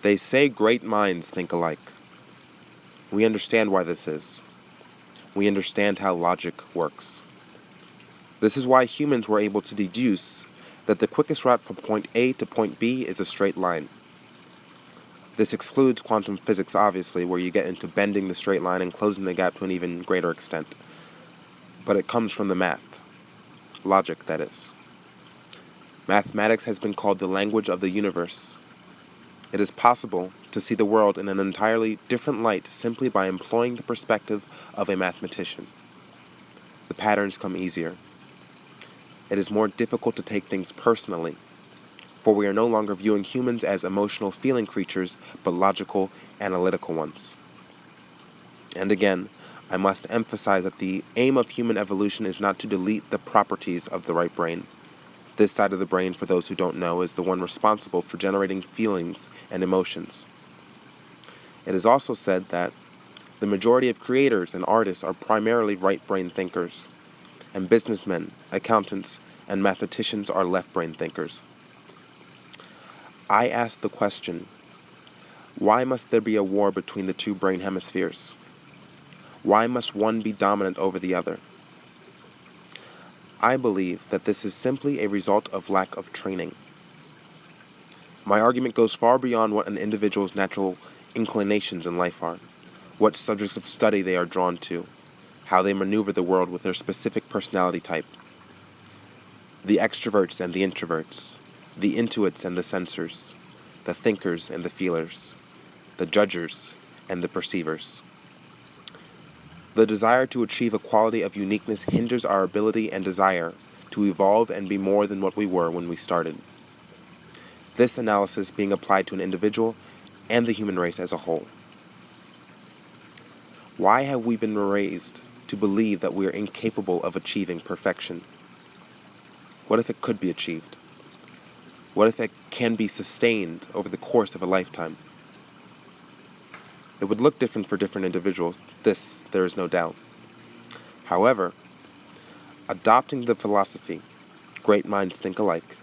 They say great minds think alike. We understand why this is. We understand how logic works. This is why humans were able to deduce that the quickest route from point A to point B is a straight line. This excludes quantum physics, obviously, where you get into bending the straight line and closing the gap to an even greater extent. But it comes from the math. Logic, that is. Mathematics has been called the language of the universe. It is possible to see the world in an entirely different light simply by employing the perspective of a mathematician. The patterns come easier. It is more difficult to take things personally, for we are no longer viewing humans as emotional feeling creatures, but logical, analytical ones. And again, I must emphasize that the aim of human evolution is not to delete the properties of the right brain. This side of the brain, for those who don't know, is the one responsible for generating feelings and emotions. It is also said that the majority of creators and artists are primarily right-brain thinkers, and businessmen, accountants, and mathematicians are left-brain thinkers. I ask the question, why must there be a war between the two brain hemispheres? Why must one be dominant over the other? I believe that this is simply a result of lack of training. My argument goes far beyond what an individual's natural inclinations in life are, what subjects of study they are drawn to, how they maneuver the world with their specific personality type. The extroverts and the introverts, the intuits and the sensors, the thinkers and the feelers, the judgers and the perceivers. The desire to achieve a quality of uniqueness hinders our ability and desire to evolve and be more than what we were when we started. This analysis being applied to an individual and the human race as a whole. Why have we been raised to believe that we are incapable of achieving perfection? What if it could be achieved? What if it can be sustained over the course of a lifetime? It would look different for different individuals, this there is no doubt. However, adopting the philosophy, great minds think alike,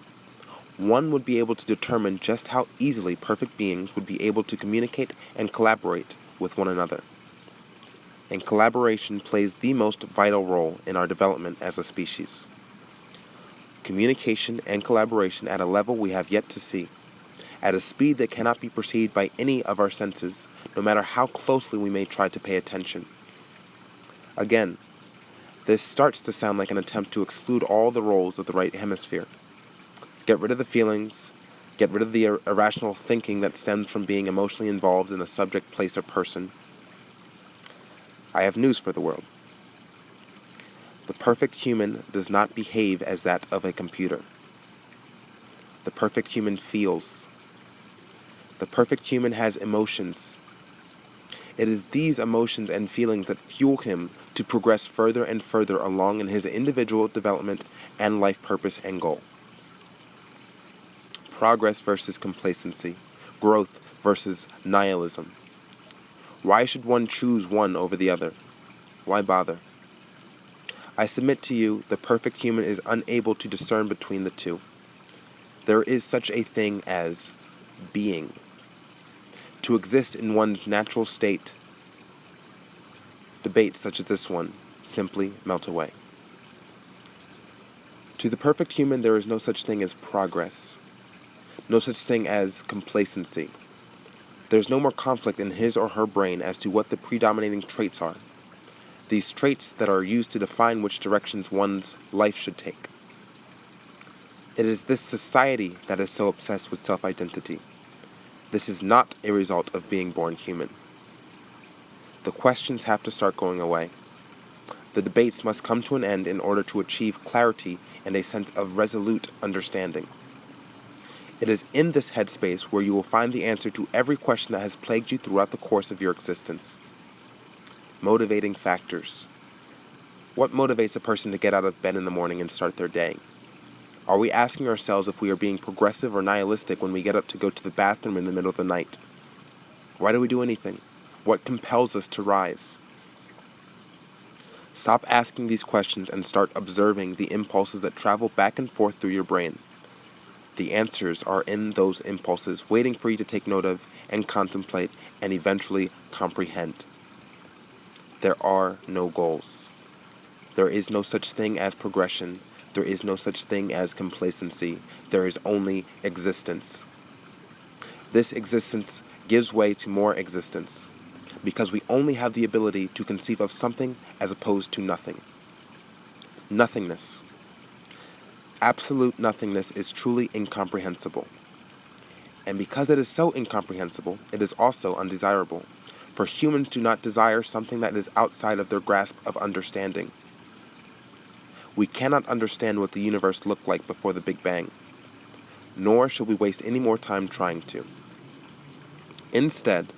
one would be able to determine just how easily perfect beings would be able to communicate and collaborate with one another. And collaboration plays the most vital role in our development as a species. Communication and collaboration at a level we have yet to see, at a speed that cannot be perceived by any of our senses, no matter how closely we may try to pay attention. Again, this starts to sound like an attempt to exclude all the roles of the right hemisphere. Get rid of the feelings, get rid of the irrational thinking that stems from being emotionally involved in a subject, place, or person. I have news for the world. The perfect human does not behave as that of a computer. The perfect human feels. The perfect human has emotions. It is these emotions and feelings that fuel him to progress further and further along in his individual development and life purpose and goal. Progress versus complacency. Growth versus nihilism. Why should one choose one over the other? Why bother? I submit to you, the perfect human is unable to discern between the two. There is such a thing as being. To exist in one's natural state. Debates such as this one simply melt away. To the perfect human, there is no such thing as progress. No such thing as complacency. There's no more conflict in his or her brain as to what the predominating traits are. These traits that are used to define which directions one's life should take. It is this society that is so obsessed with self-identity. This is not a result of being born human. The questions have to start going away. The debates must come to an end in order to achieve clarity and a sense of resolute understanding. It is in this headspace where you will find the answer to every question that has plagued you throughout the course of your existence. Motivating factors. What motivates a person to get out of bed in the morning and start their day? Are we asking ourselves if we are being progressive or nihilistic when we get up to go to the bathroom in the middle of the night? Why do we do anything? What compels us to rise? Stop asking these questions and start observing the impulses that travel back and forth through your brain. The answers are in those impulses waiting for you to take note of and contemplate and eventually comprehend. There are no goals. There is no such thing as progression. There is no such thing as complacency. There is only existence. This existence gives way to more existence because we only have the ability to conceive of something as opposed to nothing. Nothingness. Absolute nothingness is truly incomprehensible. And because it is so incomprehensible, it is also undesirable. For humans do not desire something that is outside of their grasp of understanding. We cannot understand what the universe looked like before the Big Bang, nor should we waste any more time trying to. Instead,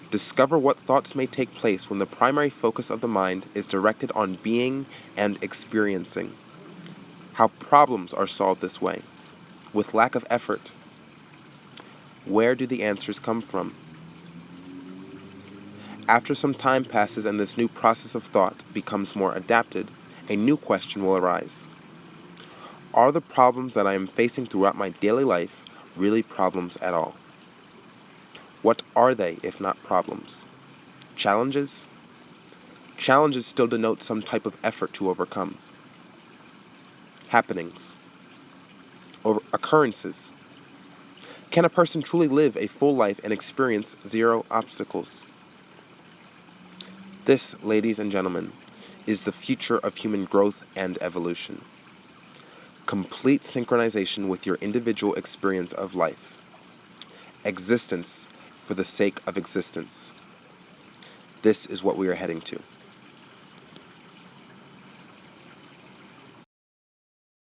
discover what thoughts may take place when the primary focus of the mind is directed on being and experiencing. How problems are solved this way, with lack of effort. Where do the answers come from? After some time passes and this new process of thought becomes more adapted, a new question will arise. Are the problems that I am facing throughout my daily life really problems at all? What are they if not problems? Challenges? Challenges still denote some type of effort to overcome. Happenings? Or occurrences? Can a person truly live a full life and experience zero obstacles? This, ladies and gentlemen, is the future of human growth and evolution. Complete synchronization with your individual experience of life. Existence for the sake of existence. This is what we are heading to.